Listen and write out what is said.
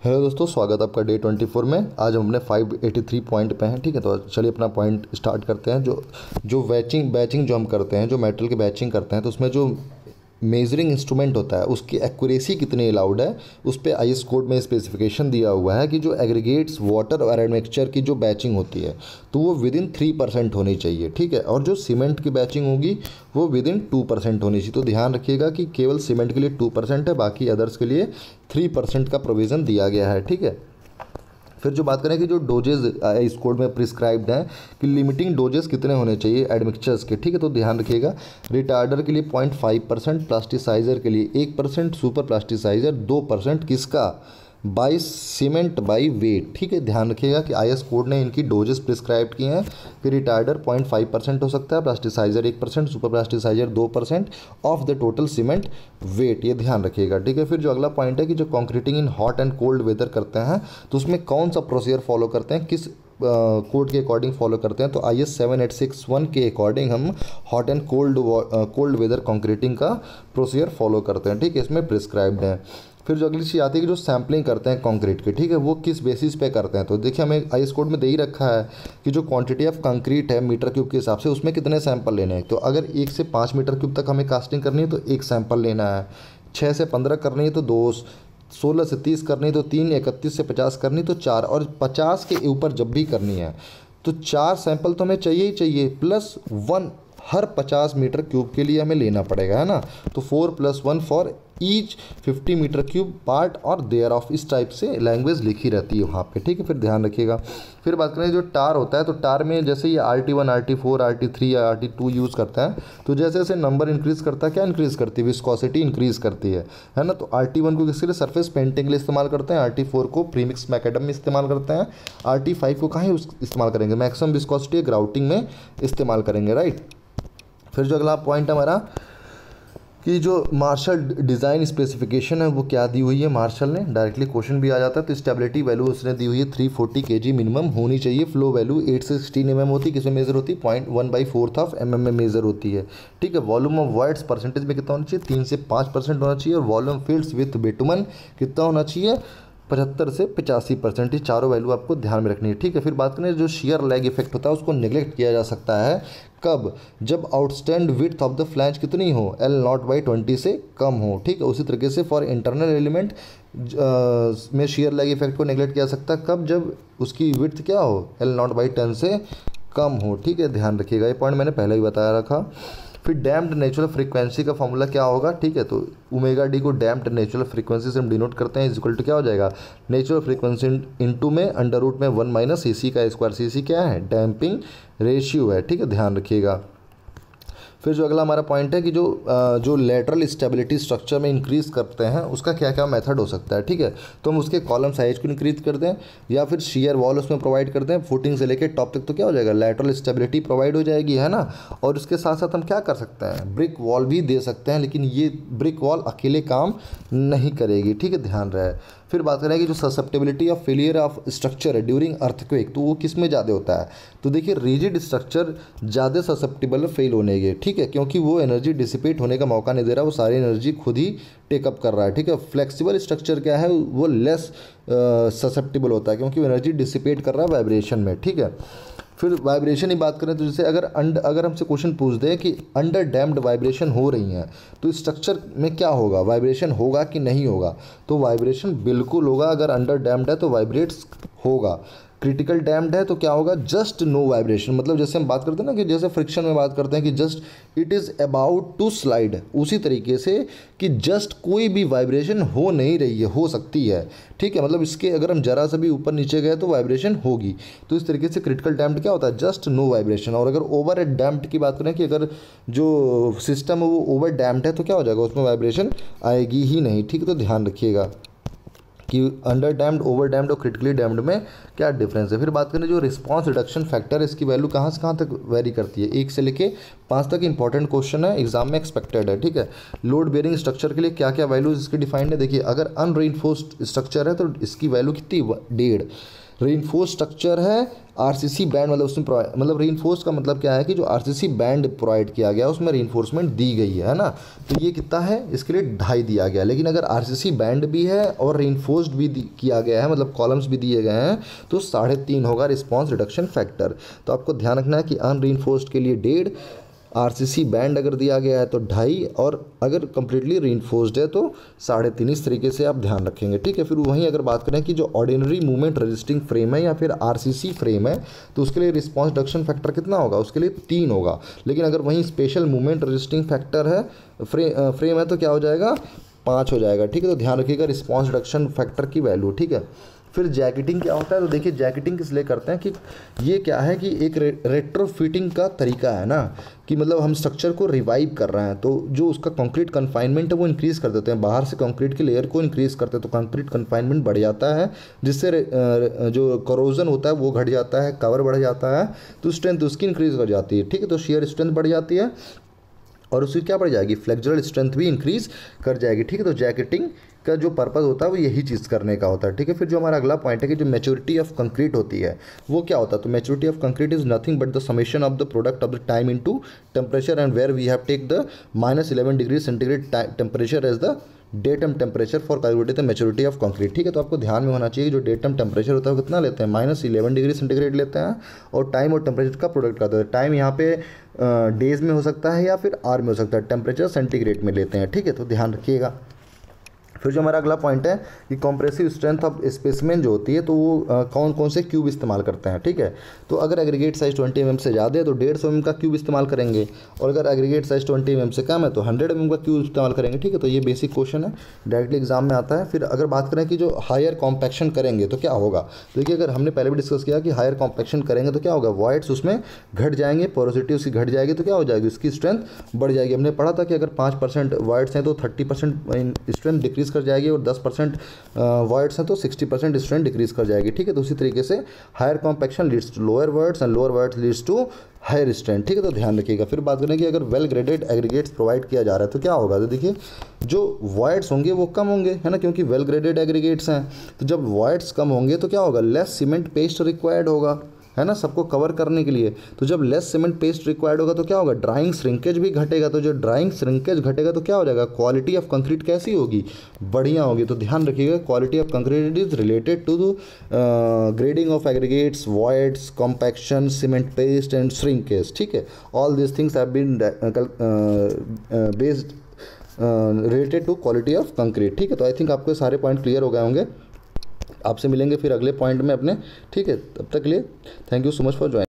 Hello दोस्तों, स्वागत है आपका डे 24 में। आज हम अपने 583 पॉइंट पे हैं। ठीक है, तो चलिए अपना पॉइंट स्टार्ट करते हैं। जो जो बैचिंग जो हम करते हैं, जो मेटल की बैचिंग करते हैं, तो उसमें जो मेजरिंग इंस्ट्रूमेंट होता है उसकी एक्यूरेसी कितनी अलाउड है, उस पर आईएस कोड में स्पेसिफिकेशन दिया हुआ है कि जो एग्रीगेट्स वाटर और एडमिक्सचर की जो बैचिंग होती है तो वो विद इन 3% होनी चाहिए। ठीक है, और जो सीमेंट की बैचिंग होगी वो विद इन 2% होनी चाहिए। तो ध्यान रखिएगा कि केवल सीमेंट के लिए 2% है, बाकी अदर्स के लिए 3% का प्रोविज़न दिया गया है। ठीक है, फिर जो बात करें कि जो डोजेज इस कोड में प्रिस्क्राइब्ड हैं कि लिमिटिंग डोजेस कितने होने चाहिए एडमिक्सचर्स के। ठीक है, तो ध्यान रखिएगा, रिटार्डर के लिए 0.5%, प्लास्टिसाइजर के लिए 1%, सुपर प्लास्टिसाइजर 2%, किसका, बाई सीमेंट बाई वेट। ठीक है, ध्यान रखिएगा कि आईएस कोड ने इनकी डोजेस प्रिस्क्राइब की हैं कि रिटार्डर 0.5% हो सकता है, plasticizer 1%, super plasticizer 2% of the total cement weight. ये ध्यान रखिएगा। ठीक है, फिर जो अगला पॉइंट है कि जो concreting in hot and cold weather करते हैं तो उसमें कौन सा प्रोसीजर फॉलो करते हैं, किस कोड के अकॉर्डिंग फॉलो करते हैं। तो IS 7861 के अकॉर्डिंग हम hot and cold weather concreting का प्रोसीजर फॉलो करते हैं। ठीक है, इसमें प्रिस्क्राइब्ड है। फिर जो अगली चीज़ आती है कि जो सैम्पलिंग करते हैं कंक्रीट के, ठीक है, वो किस बेसिस पे करते हैं। तो देखिए, हमें आईएस कोड में दे ही रखा है कि जो क्वांटिटी ऑफ कंक्रीट है मीटर क्यूब के हिसाब से उसमें कितने सैंपल लेने हैं। तो अगर 1 से 5 मीटर क्यूब तक हमें कास्टिंग करनी है तो 1 सैंपल लेना है, 6 से 15 करनी है तो 2, 16 से 30 करनी तो 3, 31 से 50 करनी तो 4, और 50 के ऊपर जब भी करनी है तो 4 सैंपल तो हमें चाहिए ही चाहिए, प्लस 1 हर 50 मीटर क्यूब के लिए हमें लेना पड़ेगा, है ना। तो 4 + 1 for each 50 metre cube part और देयर ऑफ, इस टाइप से लैंग्वेज लिखी रहती है वहाँ पे। ठीक है, फिर ध्यान रखिएगा। फिर बात करें जो टार होता है, तो टार में जैसे ये RT1, RT4, RT3 या RT2 यूज़ करता है, तो जैसे जैसे नंबर इंक्रीज़ करता है, क्या इंक्रीज़ करती है, विस्कोसिटी इंक्रीज़ करती है ना। तो RT1 को किसके लिए, सरफेस पेंटिंग के लिए इस्तेमाल करते हैं, RT4 को प्रीमिक्स मैकेडम में इस्तेमाल करते हैं, RT5 को कहाँ इस्तेमाल करेंगे, मैक्सिमम विस्कोसिटी ग्राउटिंग में इस्तेमाल करेंगे, राइट। फिर जो अगला पॉइंट है हमारा कि जो मार्शल डिज़ाइन स्पेसिफिकेशन है वो क्या दी हुई है, मार्शल ने डायरेक्टली क्वेश्चन भी आ जाता है। तो स्टेबिलिटी वैल्यू उसने दी हुई है 340 kg मिनिमम होनी चाहिए। फ्लो वैल्यू 8 से 16 mm होती है, किसमें मेजर होती है, 0.1/4 ऑफ mm में मेजर होती है। ठीक है, वॉल्यूम ऑफ वॉइड्स परसेंटेज में कितना होना चाहिए, 3 से 5% होना चाहिए, और वॉल्यूम फील्ड्स विथ बिटुमन कितना होना चाहिए, 75 से 85%। ये चारों वैल्यू आपको ध्यान में रखनी है। ठीक है, फिर बात करें जो शेयर लैग इफेक्ट होता है उसको नेग्लेक्ट किया जा सकता है कब, जब outstand width of the flange कितनी हो, L0/20 से कम हो। ठीक है, उसी तरीके से फॉर इंटरनल एलिमेंट में शेयर लैग इफेक्ट को नेग्लेक्ट किया जा सकता है कब, जब उसकी विड्थ क्या हो, L0/10 से कम हो। ठीक है, ध्यान रखिएगा, ये पॉइंट मैंने पहले ही बताया रखा। फिर डैम्प्ड नेचुरल फ्रीक्वेंसी का फॉर्मूला क्या होगा, ठीक है, तो ω/d को डैम्प्ड नेचुरल फ्रीक्वेंसी से हम डिनोट करते हैं, इक्वल टू क्या हो जाएगा, नेचुरल फ्रीक्वेंसी इनटू में √में 1 - cc का स्क्वायर। cc क्या है, डैम्पिंग रेशियो है। ठीक है, ध्यान रखिएगा। फिर जो अगला हमारा पॉइंट है कि जो लेटरल स्टेबिलिटी स्ट्रक्चर में इंक्रीज़ करते हैं उसका क्या क्या मेथड हो सकता है। ठीक है, तो हम उसके कॉलम साइज को इंक्रीज कर दें या फिर शेयर वॉल उसमें प्रोवाइड कर दें, फुटिंग से लेकर टॉप तक, तो क्या हो जाएगा, लेटरल स्टेबिलिटी प्रोवाइड हो जाएगी, है ना। और उसके साथ साथ हम क्या कर सकते हैं, ब्रिक वॉल भी दे सकते हैं, लेकिन ये ब्रिक वॉल अकेले काम नहीं करेगी। ठीक है, ध्यान रहे। फिर बात करें कि जो susceptibility of failure of structure है ड्यूरिंग अर्थक्वेक, तो वो किस में ज़्यादा होता है, तो देखिए रिजिड स्ट्रक्चर ज़्यादा ससेप्टेबल है फेल होने के। ठीक है, क्योंकि वो एनर्जी डिसिपेट होने का मौका नहीं दे रहा, वो सारी एनर्जी खुद ही टेकअप कर रहा है। ठीक है, फ्लेक्सिबल स्ट्रक्चर क्या है, वो लेस ससेप्टेबल होता है क्योंकि वो एनर्जी डिसिपेट कर रहा है वाइब्रेशन में। ठीक है, फिर वाइब्रेशन की बात करें तो जैसे अगर हमसे क्वेश्चन पूछ दे कि अंडर डैम्प्ड वाइब्रेशन हो रही हैं तो स्ट्रक्चर में क्या होगा, वाइब्रेशन होगा कि नहीं होगा, तो वाइब्रेशन बिल्कुल होगा। अगर अंडर डैम्प्ड है तो वाइब्रेट्स होगा, क्रिटिकल डैम्प्ड है तो क्या होगा, जस्ट नो वाइब्रेशन। मतलब जैसे हम बात करते हैं ना कि जैसे फ्रिक्शन में बात करते हैं कि just it is about to slide, उसी तरीके से कि जस्ट कोई भी वाइब्रेशन हो नहीं रही है, हो सकती है। ठीक है, मतलब इसके अगर हम जरा सा भी ऊपर नीचे गए तो वाइब्रेशन होगी। तो इस तरीके से क्रिटिकल डैम्प्ड क्या होता है, जस्ट नो वाइब्रेशन। और अगर ओवर डैम्प्ड की बात करें कि अगर जो सिस्टम है वो ओवर डैम्प्ड है तो क्या हो जाएगा, उसमें वाइब्रेशन आएगी ही नहीं। ठीक है, तो ध्यान रखिएगा कि अंडर डैम्ड, ओवर डैम्ड और क्रिटिकली डैम्ड में क्या डिफरेंस है। फिर बात करें जो रिस्पांस रिडक्शन फैक्टर, इसकी वैल्यू कहाँ से कहाँ तक वेरी करती है, 1 से लेके 5 तक इंपॉर्टेंट क्वेश्चन है, एग्जाम में एक्सपेक्टेड है। ठीक है, लोड बेयरिंग स्ट्रक्चर के लिए क्या क्या वैल्यूज इसकी डिफाइंड है, देखिए अगर अनरीइंफोर्स्ड स्ट्रक्चर है तो इसकी वैल्यू कितनी, 1.5, रीइंफोर्स स्ट्रक्चर है, आरसीसी बैंड मतलब उसमें मतलब रीइंफोर्स का मतलब क्या है कि जो आरसीसी बैंड प्रोवाइड किया गया उसमें रीइंफोर्समेंट दी गई है ना, तो ये कितना है, इसके लिए 2.5 दिया गया। लेकिन अगर आरसीसी बैंड भी है और रीइंफोर्स्ड भी किया गया है, मतलब कॉलम्स भी दिए गए हैं, तो 3.5 होगा रिस्पॉन्स रिडक्शन फैक्टर। तो आपको ध्यान रखना है कि अनरीइंफोर्स्ड के लिए 1.5, आरसीसी बैंड अगर दिया गया है तो 2.5, और अगर कम्प्लीटली रीइंफोर्स्ड है तो 3.5। इस तरीके से आप ध्यान रखेंगे, ठीक है। फिर वहीं अगर बात करें कि जो ऑर्डिनरी मूवमेंट रेजिस्टिंग फ्रेम है या फिर आरसीसी फ्रेम है, तो उसके लिए रिस्पॉन्स रिडक्शन फैक्टर कितना होगा, उसके लिए 3 होगा। लेकिन अगर वहीं स्पेशल मूवमेंट रेजिस्टिंग फैक्टर है, फ्रेम है, तो क्या हो जाएगा, 5 हो जाएगा, ठीक है। तो ध्यान रखिएगा रिस्पॉन्स रिडक्शन फैक्टर की वैल्यू, ठीक है। फिर जैकेटिंग क्या होता है, तो देखिए जैकेटिंग किस लिए करते हैं कि ये क्या है कि एक रेट्रोफिटिंग का तरीका है ना, कि मतलब हम स्ट्रक्चर को रिवाइव कर रहे हैं, तो जो उसका कंक्रीट कन्फाइनमेंट है वो इंक्रीज़ कर देते हैं, बाहर से कंक्रीट की लेयर को इंक्रीज़ करते हैं, तो कंक्रीट कन्फाइनमेंट बढ़ जाता है, जिससे जो करोजन होता है वो घट जाता है, कवर बढ़ जाता है, तो स्ट्रेंथ उसकी इंक्रीज़ कर जाती है, ठीक है। तो शियर स्ट्रेंथ बढ़ जाती है और उसकी क्या बढ़ जाएगी, फ्लेक्सुरल स्ट्रेंथ भी इंक्रीज़ कर जाएगी, ठीक है। तो जैकेटिंग का जो पर्पस होता है वो यही चीज़ करने का होता है, ठीक है। फिर जो हमारा अगला पॉइंट है कि जो मैच्योरिटी ऑफ कंक्रीट होती है वो क्या होता है, तो maturity of concrete is nothing but the summation of the product of the time into temperature, and where we have take the -11 degree centigrade temperature as the datum temperature for calculate the maturity of concrete, ठीक है। तो आपको ध्यान में होना चाहिए जो datum temperature होता है वो कितना लेते हैं, -11 डिग्री सेंटीग्रेड लेते हैं, और टाइम और टेम्परेचर का प्रोडक्ट करते हैं। टाइम यहाँ पे डेज में हो सकता है या फिर आर में हो सकता है, टेम्परेचर सेंटीग्रेड में लेते हैं, ठीक है। तो ध्यान रखिएगा। फिर जो हमारा अगला पॉइंट है कि कॉम्प्रेसिव स्ट्रेंथ ऑफ स्पेसिमेन जो होती है, तो वो कौन कौन से क्यूब इस्तेमाल करते हैं, ठीक है। तो अगर एग्रीगेट साइज 20 mm से ज़्यादा है तो 150 mm का क्यूब इस्तेमाल करेंगे, और अगर एग्रीगेट साइज 20 mm से कम है तो 100 mm का क्यूब इस्तेमाल करेंगे, ठीक है। तो ये बेसिक क्वेश्चन है, डायरेक्टली एग्जाम में आता है। फिर अगर बात करें कि जो हायर कॉम्पैक्शन करेंगे तो क्या होगा, देखिए अगर हमने पहले भी डिस्कस किया कि हायर कॉम्पैक्शन करेंगे तो क्या होगा, वॉइड्स उसमें घट जाएंगे, पोरोसिटी उसकी घट जाएगी, तो क्या हो जाएगी, उसकी स्ट्रेंथ बढ़ जाएगी। हमने पढ़ा था कि अगर 5% वॉइड्स हैं तो 30% स्ट्रेंथ डिक्रीज कर जाएगी, और 10% वॉइड्स हैं तो 60% स्ट्रेंथ डिक्रीज कर जाएगी, ठीक है। तो उसी तरीके से higher compaction leads to lower voids and lower voids leads to higher strength, ठीक है। तो ध्यान रखिएगा। फिर बात करें कि अगर वेल ग्रेडेड एग्रीगेट्स प्रोवाइड किया जा रहा है तो क्या होगा, तो देखिए जो वॉइड्स होंगे वो कम होंगे, है ना, क्योंकि वेल ग्रेडेड एग्रीगेट्स हैं। तो जब वॉइड्स कम होंगे तो क्या होगा, लेस सीमेंट पेस्ट रिक्वायर्ड होगा, है ना, सबको कवर करने के लिए। तो जब लेस सीमेंट पेस्ट रिक्वायर्ड होगा तो क्या होगा, ड्राइंग श्रिंकेज भी घटेगा। तो जो ड्राइंग श्रिंकेज घटेगा तो क्या हो जाएगा, क्वालिटी ऑफ कंक्रीट कैसी होगी, बढ़िया होगी। तो ध्यान रखिएगा quality of concrete is related to grading of aggregates, voids, compaction, cement paste and shrinkage, ठीक है। All this things have been based related to quality of concrete, ठीक है। तो आई थिंक आपको सारे पॉइंट क्लियर हो गए होंगे। आपसे मिलेंगे फिर अगले पॉइंट में अपने, ठीक है। तब तक के लिए thank you so much for joining.